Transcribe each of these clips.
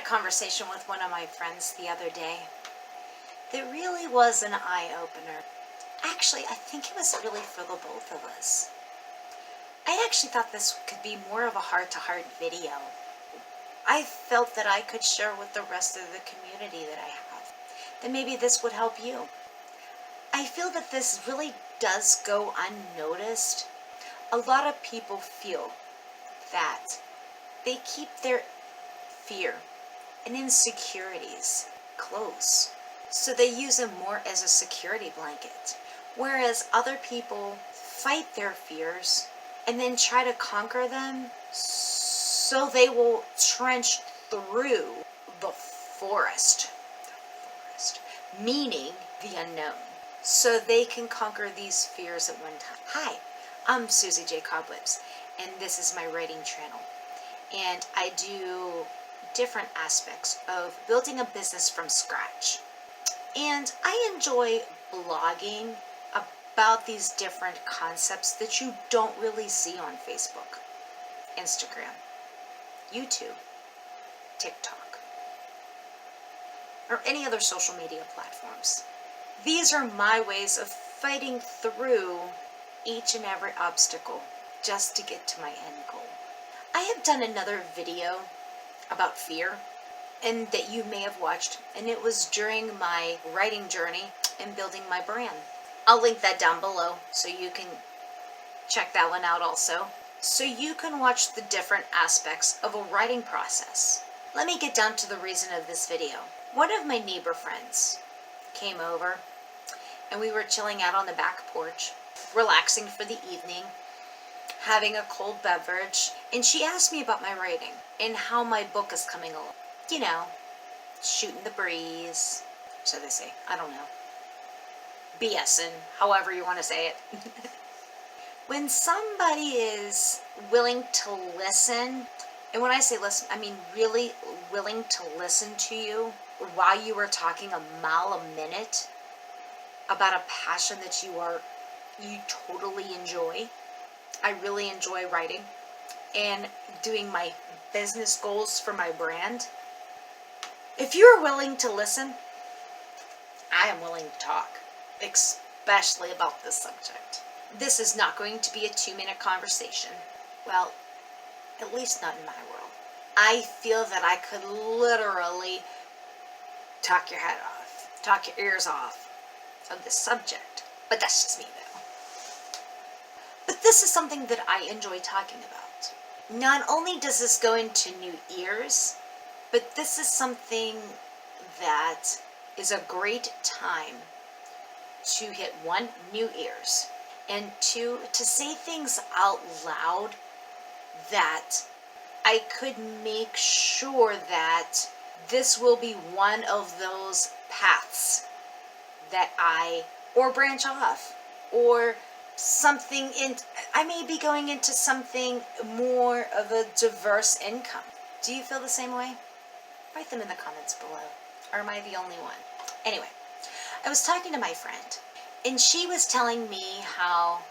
a conversation with one of my friends the other day that really was an eye-opener. Actually, I think it was really for the both of us. I actually thought this could be more of a heart-to-heart video. I felt that I could share with the rest of the community that I have, that maybe this would help you. I feel that this really does go unnoticed. A lot of people feel that they keep their fear and insecurities close, so they use them more as a security blanket, whereas other people fight their fears and then try to conquer them, so they will trench through the forest, meaning the unknown, so they can conquer these fears at one time. Hi, I'm Susie J. Cobwebs, and this is my writing channel, and I do different aspects of building a business from scratch. And I enjoy blogging about these different concepts that you don't really see on Facebook, Instagram, YouTube, TikTok, or any other social media platforms. These are my ways of fighting through each and every obstacle just to get to my end goal. I have done another video about fear, and that you may have watched, and it was during my writing journey and building my brand. I'll link that down below so you can check that one out also, so you can watch the different aspects of a writing process. Let me get down to the reason of this video. One of my neighbor friends came over, and we were chilling out on the back porch, relaxing for the evening, having a cold beverage, and she asked me about my writing and how my book is coming along. You know, shooting the breeze, so they say, I don't know, BSing, however you want to say it. When somebody is willing to listen, and when I say listen, I mean really willing to listen to you while you are talking a mile a minute about a passion that you totally enjoy. I really enjoy writing and doing my business goals for my brand. If you're willing to listen, I am willing to talk, especially about this subject. This is not going to be a 2-minute conversation. Well, at least not in my world. I feel that I could literally talk your head off, talk your ears off of this subject. But that's just me though. But this is something that I enjoy talking about. Not only does this go into new ears, but this is something that is a great time to hit 1, new ears, and 2, to say things out loud that I could make sure that this will be one of those paths that or branch off, or something I may be going into something more of a diverse income. Do you feel the same way? Write them in the comments below. Or am I the only one? Anyway, I was talking to my friend, and she was telling me how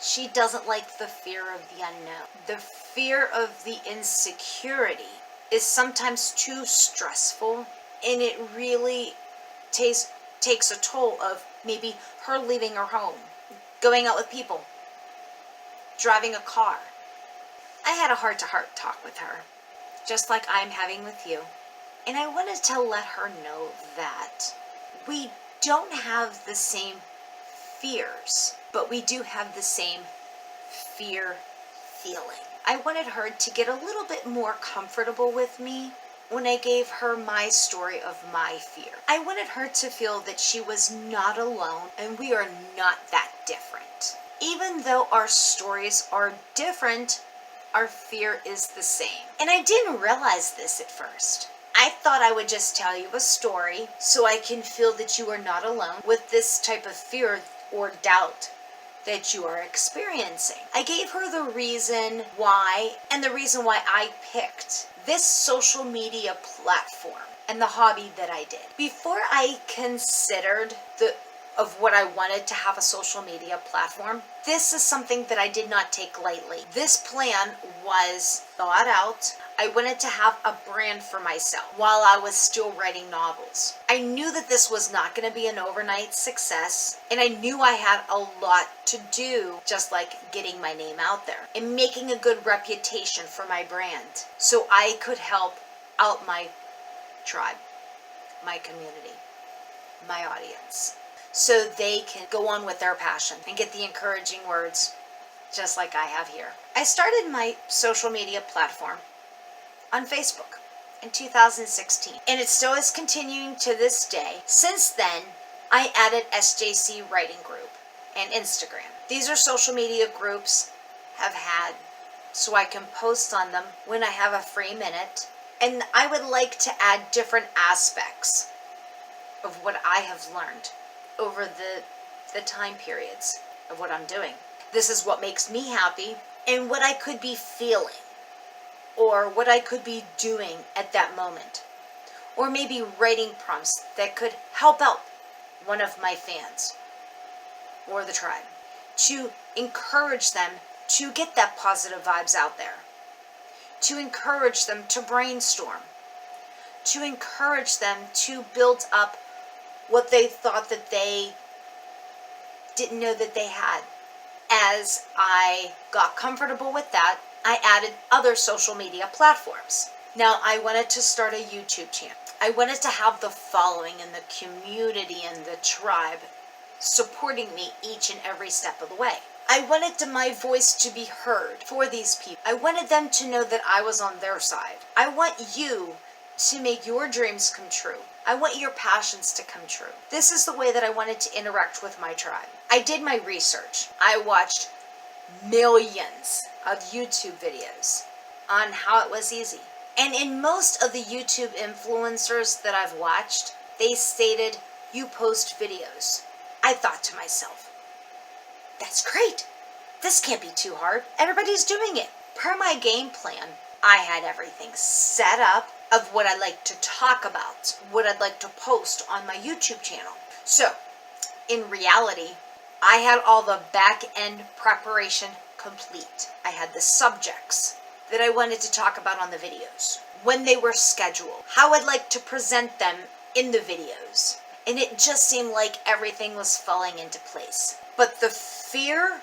she doesn't like the fear of the unknown. The fear of the insecurity is sometimes too stressful, and it really takes a toll of maybe her leaving her home, going out with people, driving a car. I had a heart-to-heart talk with her, just like I'm having with you. And I wanted to let her know that we don't have the same fears, but we do have the same fear feeling. I wanted her to get a little bit more comfortable with me when I gave her my story of my fear. I wanted her to feel that she was not alone, and we are not that different. Even though our stories are different, our fear is the same. And I didn't realize this at first. I thought I would just tell you a story so I can feel that you are not alone with this type of fear or doubt that you are experiencing. I gave her the reason why, and the reason why I picked this social media platform and the hobby that I did. Before I considered of what I wanted to have a social media platform, this is something that I did not take lightly. This plan was thought out. I wanted to have a brand for myself while I was still writing novels. I knew that this was not going to be an overnight success, and I knew I had a lot to do, just like getting my name out there and making a good reputation for my brand so I could help out my tribe, my community, my audience, so they can go on with their passion and get the encouraging words just like I have here. I started my social media platform on Facebook in 2016, and it still is continuing to this day. Since then, I added SJC Writing Group and Instagram. These are social media groups I've had so I can post on them when I have a free minute, and I would like to add different aspects of what I have learned over the time periods of what I'm doing. This is what makes me happy and what I could be feeling or what I could be doing at that moment. Or maybe writing prompts that could help out one of my fans or the tribe to encourage them to get that positive vibes out there, to encourage them to brainstorm, to encourage them to build up what they thought that they didn't know that they had. As I got comfortable with that, I added other social media platforms. Now, I wanted to start a YouTube channel. I wanted to have the following and the community and the tribe supporting me each and every step of the way. I wanted my voice to be heard for these people. I wanted them to know that I was on their side. I want you to make your dreams come true. I want your passions to come true. This is the way that I wanted to interact with my tribe. I did my research. I watched millions of YouTube videos on how it was easy. And in most of the YouTube influencers that I've watched, they stated, you post videos. I thought to myself, that's great. This can't be too hard. Everybody's doing it. Per my game plan, I had everything set up of what I'd like to talk about, what I'd like to post on my YouTube channel. So, in reality, I had all the back-end preparation complete. I had the subjects that I wanted to talk about on the videos, when they were scheduled, how I'd like to present them in the videos. And it just seemed like everything was falling into place. But the fear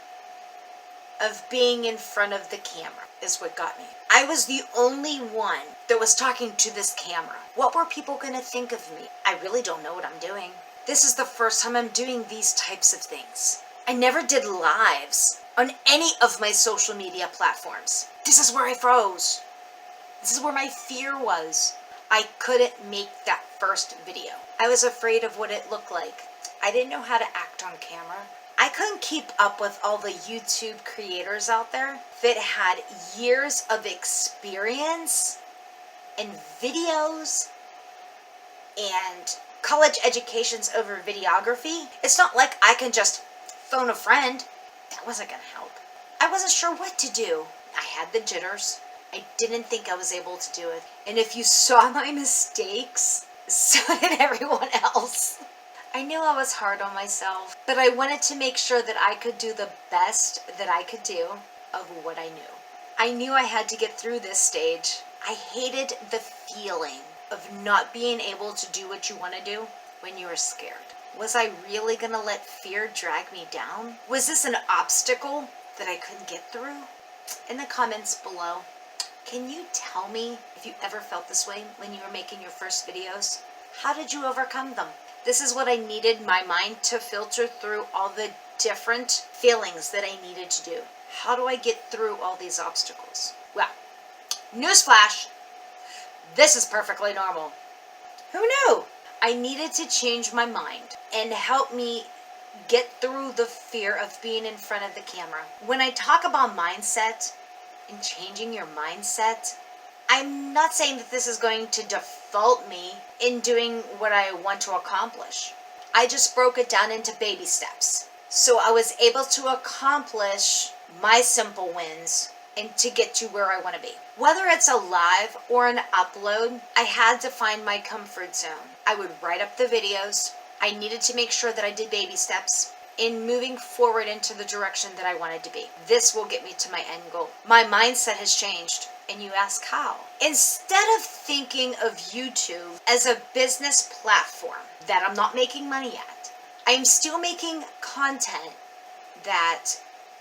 of being in front of the camera is what got me. I was the only one that was talking to this camera. What were people going to think of me? I really don't know what I'm doing. This is the first time I'm doing these types of things. I never did lives on any of my social media platforms. This is where I froze. This is where my fear was. I couldn't make that first video. I was afraid of what it looked like. I didn't know how to act on camera. I couldn't keep up with all the YouTube creators out there that had years of experience and videos and college educations over videography. It's not like I can just phone a friend. That wasn't going to help. I wasn't sure what to do. I had the jitters. I didn't think I was able to do it. And if you saw my mistakes, so did everyone else. I knew I was hard on myself, but I wanted to make sure that I could do the best that I could do of what I knew. I knew I had to get through this stage. I hated the feeling of not being able to do what you want to do when you are scared. Was I really going to let fear drag me down? Was this an obstacle that I couldn't get through? In the comments below, can you tell me if you ever felt this way when you were making your first videos? How did you overcome them? This is what I needed my mind to filter through all the different feelings that I needed to do. How do I get through all these obstacles? Well, newsflash, this is perfectly normal. Who knew? I needed to change my mind and help me get through the fear of being in front of the camera. When I talk about mindset and changing your mindset, I'm not saying that this is going to default me in doing what I want to accomplish. I just broke it down into baby steps. So I was able to accomplish my simple wins and to get to where I want to be. Whether it's a live or an upload, I had to find my comfort zone. I would write up the videos, I needed to make sure that I did baby steps in moving forward into the direction that I wanted to be. This will get me to my end goal. My mindset has changed. And you ask how? Instead of thinking of YouTube as a business platform that I'm not making money at, I'm still making content that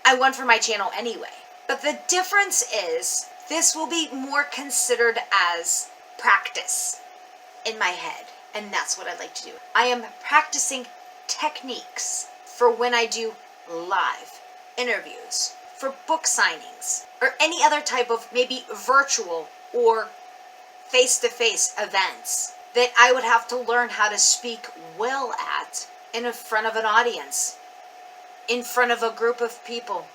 I want for my channel anyway. But the difference is this will be more considered as practice in my head. And that's what I'd like to do. I am practicing techniques for when I do live interviews, for book signings, or any other type of maybe virtual or face-to-face events that I would have to learn how to speak well at in front of an audience, in front of a group of people,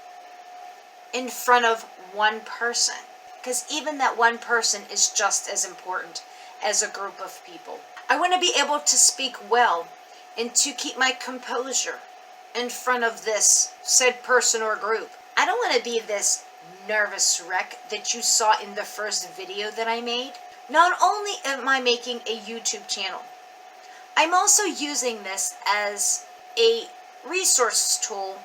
in front of one person. Because even that one person is just as important as a group of people. I want to be able to speak well and to keep my composure in front of this said person or group. I don't want to be this nervous wreck that you saw in the first video that I made. Not only am I making a YouTube channel, I'm also using this as a resource tool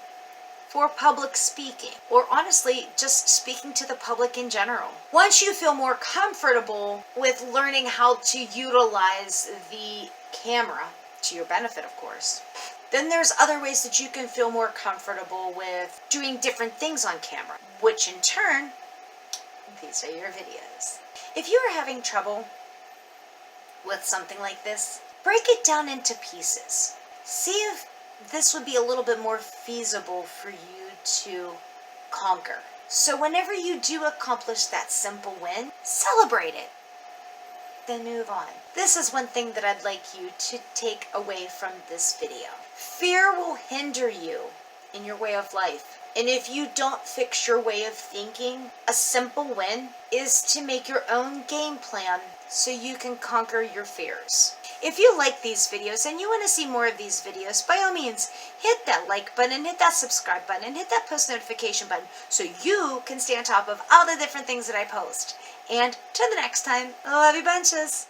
for public speaking, or honestly, just speaking to the public in general. Once you feel more comfortable with learning how to utilize the camera, to your benefit of course, then there's other ways that you can feel more comfortable with doing different things on camera, which in turn, these are your videos. If you are having trouble with something like this, break it down into pieces. See if this would be a little bit more feasible for you to conquer. So whenever you do accomplish that simple win, celebrate it. Then move on. This is one thing that I'd like you to take away from this video. Fear will hinder you in your way of life. And if you don't fix your way of thinking, a simple win is to make your own game plan so you can conquer your fears. If you like these videos and you want to see more of these videos, by all means, hit that like button, hit that subscribe button, and hit that post notification button so you can stay on top of all the different things that I post. And till the next time, love you bunches!